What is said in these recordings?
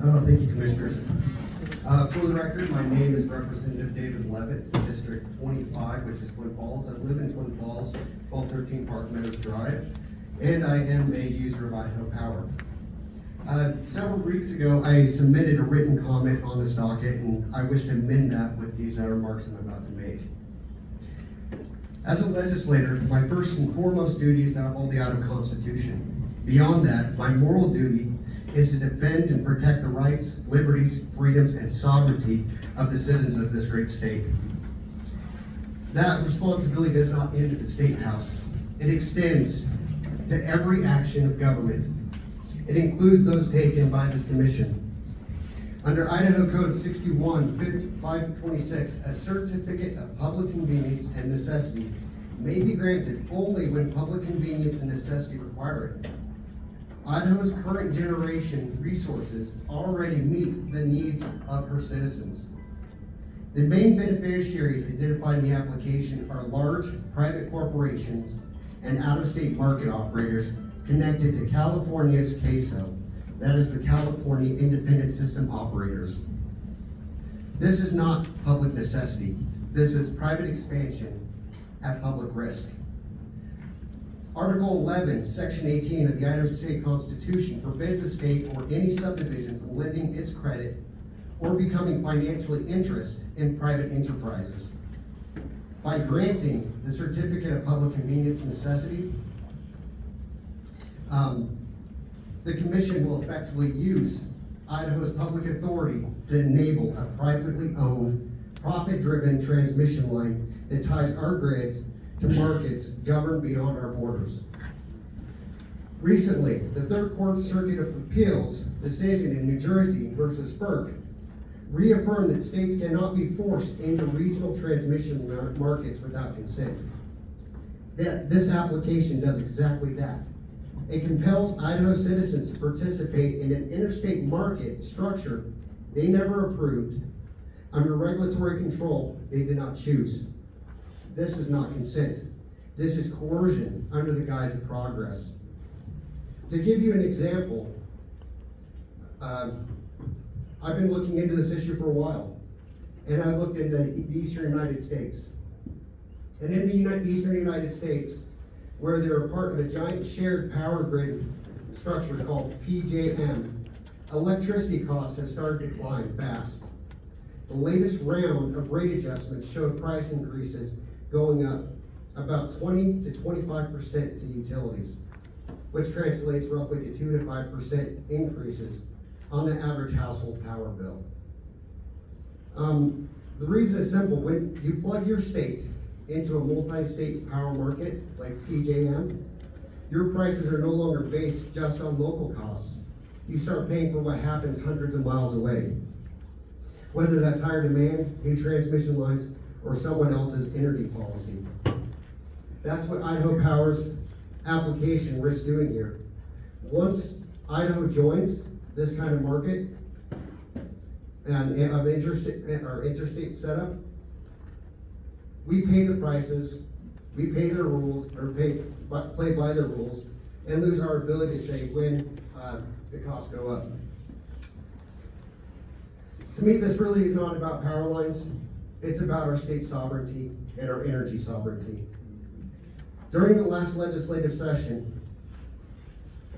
Thank you, Commissioners. For the record, my name is Representative David Leavitt, District 25, which is Twin Falls. I live in Twin Falls, 1213 Park Meadows Drive, and I am a user of Idaho Power. Several weeks ago, I submitted a written comment on this docket, and I wish to amend that with these remarks I'm about to make. As a legislator, my first and foremost duty is to uphold the Idaho Constitution. Beyond that, my moral duty is to defend and protect the rights, liberties, freedoms, and sovereignty of the citizens of this great state. That responsibility does not end at the State House. It extends to every action of government. It includes those taken by this commission. Under Idaho Code 61-526, a certificate of public convenience and necessity may be granted only when public convenience and necessity require it. Idaho's current generation resources already meet the needs of her citizens. The main beneficiaries identified in the application are large private corporations and out-of-state market operators connected to California's CAISO, that is the California Independent System Operators. This is not public necessity. This is private expansion at public risk. Article 11, Section 18 of the Idaho State Constitution forbids a state or any subdivision from lending its credit or becoming financially interested in private enterprises. By granting the Certificate of Public Convenience and Necessity, the Commission will effectively use Idaho's public authority to enable a privately owned, profit-driven transmission line that ties our grids to markets governed beyond our borders. Recently, the Third Court Circuit of Appeals decision in New Jersey versus PUC reaffirmed that states cannot be forced into regional transmission markets without consent. This application does exactly that. It compels Idaho citizens to participate in an interstate market structure they never approved under regulatory control they did not choose. This is not consent. This is coercion under the guise of progress. To give you an example, I've been looking into this issue for a while, and I looked into the Eastern United States. And in the Eastern United States, where they're a part of a giant shared power grid structure called PJM, electricity costs have started to climb fast. The latest round of rate adjustments showed price increases going up about 20 to 25% to utilities, which translates roughly to 2 to 5% increases on the average household power bill. The reason is simple. When you plug your state into a multi-state power market like PJM, your prices are no longer based just on local costs. You start paying for what happens hundreds of miles away, whether that's higher demand, new transmission lines, or someone else's energy policy. That's what Idaho Power's application risks doing here. Once Idaho joins this kind of market and of interstate setup, we pay the prices, we pay their rules, or play by their rules, and lose our ability to say when the costs go up. To me, this really is not about power lines. It's about our state sovereignty and our energy sovereignty. During the last legislative session,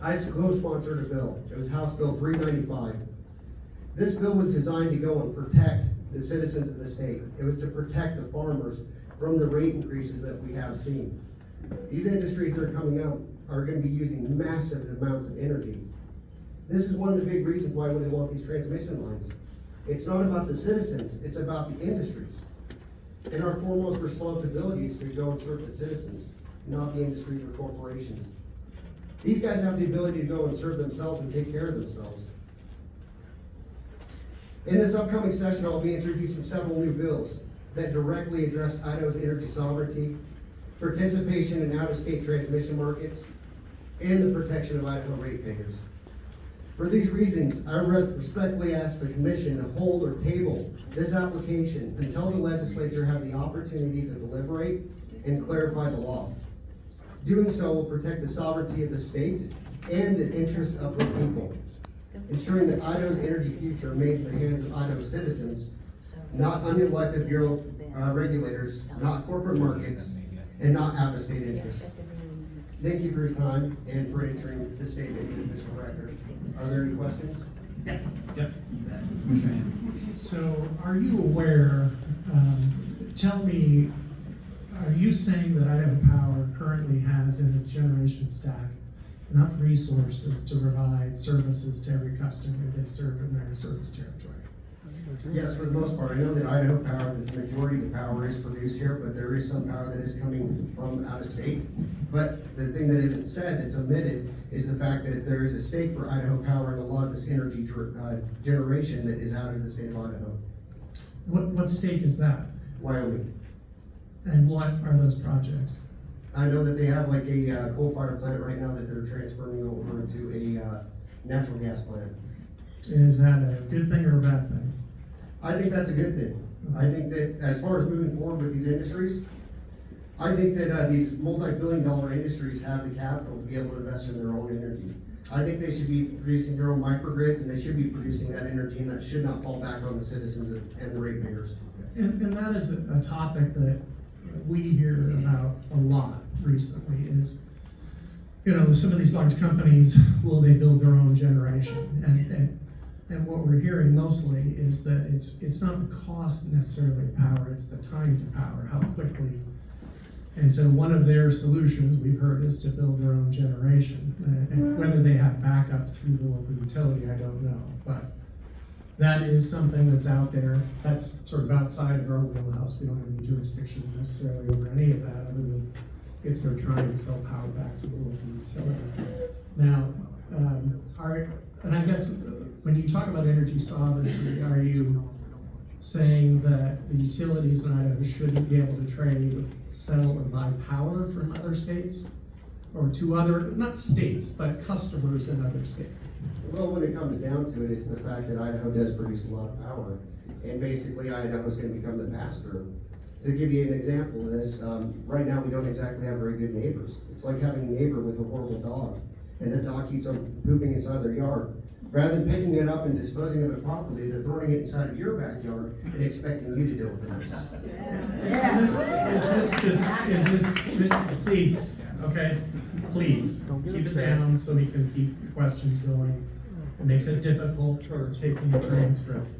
I co-sponsored a bill. It was House Bill 395. This bill was designed to go and protect the citizens of the state. It was to protect the farmers from the rate increases that we have seen. These industries that are coming out are going to be using massive amounts of energy. This is one of the big reasons why they want these transmission lines. It's not about the citizens, it's about the industries. And our foremost responsibility is to go and serve the citizens, not the industries or corporations. These guys have the ability to go and serve themselves and take care of themselves. In this upcoming session, I'll be introducing several new bills that directly address Idaho's energy sovereignty, participation in out-of-state transmission markets, and the protection of Idaho ratepayers. For these reasons, I respectfully ask the Commission to hold or table this application until the legislature has the opportunity to deliberate and clarify the law. Doing so will protect the sovereignty of the state and the interests of her people. ensuring that Idaho's energy future remains in the hands of Idaho citizens, not unelected bureau regulators, not corporate markets, and not out of state interests. Thank you for your time and for entering the statement into official record. Are there any questions? Yep. So are you aware, tell me, are you saying that Idaho Power currently has in its generation stack enough resources to provide services to every customer they serve in their service territory? Yes, for the most part. I know that Idaho Power, the majority of the power is produced here, but there is some power that is coming from out of state. But the thing that isn't said, that's omitted, is the fact that there is a stake for Idaho Power in a lot of this energy generation that is out of the state of Idaho. What state is that? Wyoming. And what are those projects? I know that they have like a coal-fired plant right now that they're transferring over into a natural gas plant. Is that a good thing or a bad thing? I think that's a good thing. I think that as far as moving forward with these industries, I think that these multi-billion-dollar industries have the capital to be able to invest in their own energy. I think they should be producing their own microgrids, and they should be producing that energy, and that should not fall back on the citizens and the ratepayers. And that is a topic that we hear about a lot recently is, you know, some of these large companies, will they build their own generation? And what we're hearing mostly is that it's not the cost necessarily of power, it's the time to power, how quickly. And so one of their solutions we've heard is to build their own generation. And whether they have backup through the local utility, I don't know. But that is something that's out there. That's sort of outside of our wheelhouse. We don't have any jurisdiction necessarily over any of that, other than if they're trying to sell power back to the local utility. Now, and I guess when you talk about energy sovereignty, are you saying that the utilities in Idaho shouldn't be able to trade, sell, or buy power from other states? Or to other, not states, but customers in other states? Well, when it comes down to it, it's the fact that Idaho does produce a lot of power, and basically Idaho is going to become the pass-through. To give you an example of this, right now we don't exactly have very good neighbors. It's like having a neighbor with a horrible dog, and the dog keeps on pooping inside their yard. Rather than picking it up and disposing of it properly, they're throwing it inside of your backyard and expecting you to deal with this. Please, okay, please, keep it down so we can keep the questions going. It makes it difficult for taking a transcript.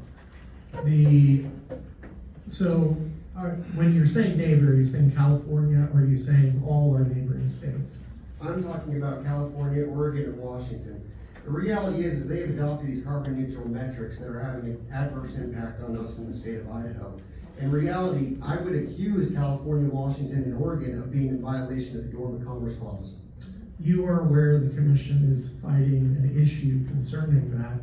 When you're saying neighbor, are you saying California, or are you saying all our neighboring states? I'm talking about California, Oregon, and Washington. The reality is they have adopted these carbon neutral metrics that are having an adverse impact on us in the state of Idaho. In reality, I would accuse California, Washington, and Oregon of being in violation of the Dormant Commerce Clause. You are aware the commission is fighting an issue concerning that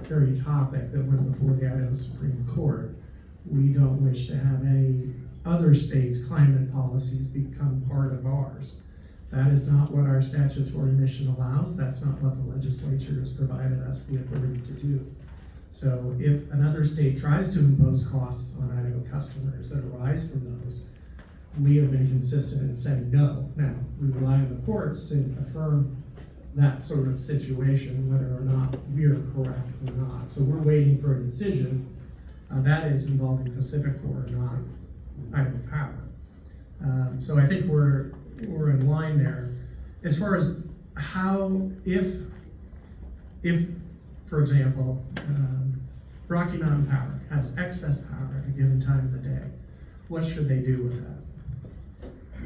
very topic that went before the Idaho Supreme Court. We don't wish to have any other states' climate policies become part of ours. That is not what our statutory mission allows. That's not what the legislature has provided us the authority to do. So if another state tries to impose costs on Idaho customers that arise from those, we have been consistent in saying no. Now, we rely on the courts to affirm that sort of situation, whether or not we are correct or not. So we're waiting for a decision that is involving Pacificor, not Idaho Power. So I think we're in line there. As far as how, if for example, Rocky Mountain Power has excess power at a given time of the day, what should they do with that?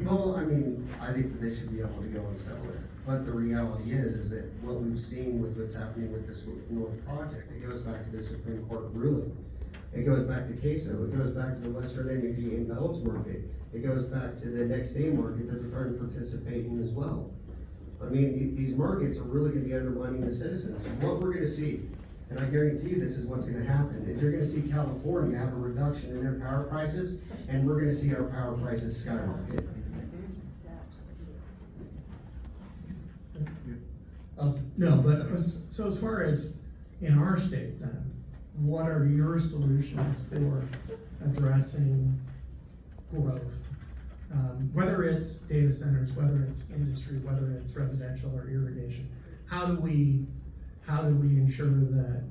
Well, I mean, I think that they should be able to go and sell it. But the reality is that what we've seen with what's happening with this North project, it goes back to the Supreme Court ruling. It goes back to Queso. It goes back to the Western Energy and Metals market. It goes back to the next day market that they're trying to participate in as well. I mean, these markets are really going to be undermining the citizens. What we're going to see, and I guarantee you this is what's going to happen, is you're going to see California have a reduction in their power prices, and we're going to see our power prices skyrocket. No, but so as far as in our state then, what are your solutions for addressing growth? Whether it's data centers, whether it's industry, whether it's residential or irrigation, how do we how do we ensure that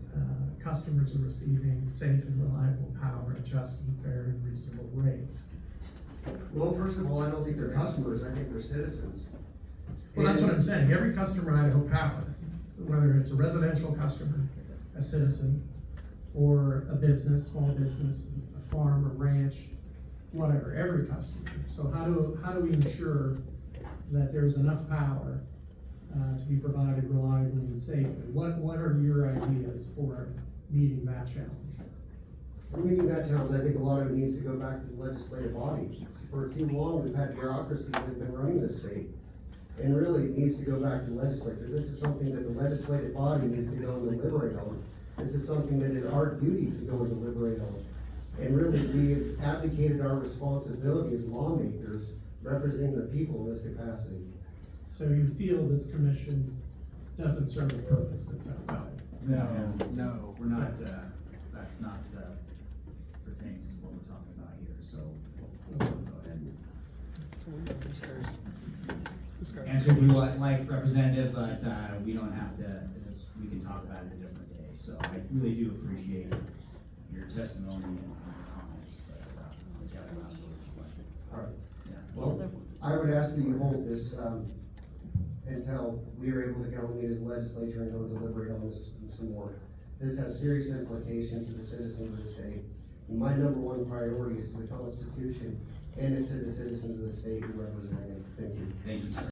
customers are receiving safe and reliable power at just and fair and reasonable rates? Well, first of all, I don't think they're customers, I think they're citizens. Well, that's what I'm saying. Every customer in Idaho Power, whether it's a residential customer, a citizen, or a business, small business, a farm, a ranch, whatever, every customer. So how do we ensure that there's enough power to be provided reliably and safely? What are your ideas for meeting that challenge? For meeting that challenge, I think a lot of it needs to go back to the legislative body. For too long, we've had bureaucracies that have been running the state. And really, it needs to go back to the legislature. This is something that the legislative body needs to go and deliberate on. This is something that is our duty to go and deliberate on. And really, we have abdicated our responsibility as lawmakers, representing the people in this capacity. So you feel this commission doesn't serve a purpose that's outside? No, we're not, that's not, pertains to what we're talking about here, so go ahead. Answer would be what, like Representative, but, we don't have to, we can talk about it a different day, so I really do appreciate your testimony and your comments, but, I'll get the last word. All right. Yeah. Well, I would ask that you hold this, until we are able to go and meet as legislature and go and deliberate on this some more. This has serious implications to the citizens of the state. And my number one priority is to the Constitution and it's to the citizens of the state who represent them. Thank you. Thank you, sir.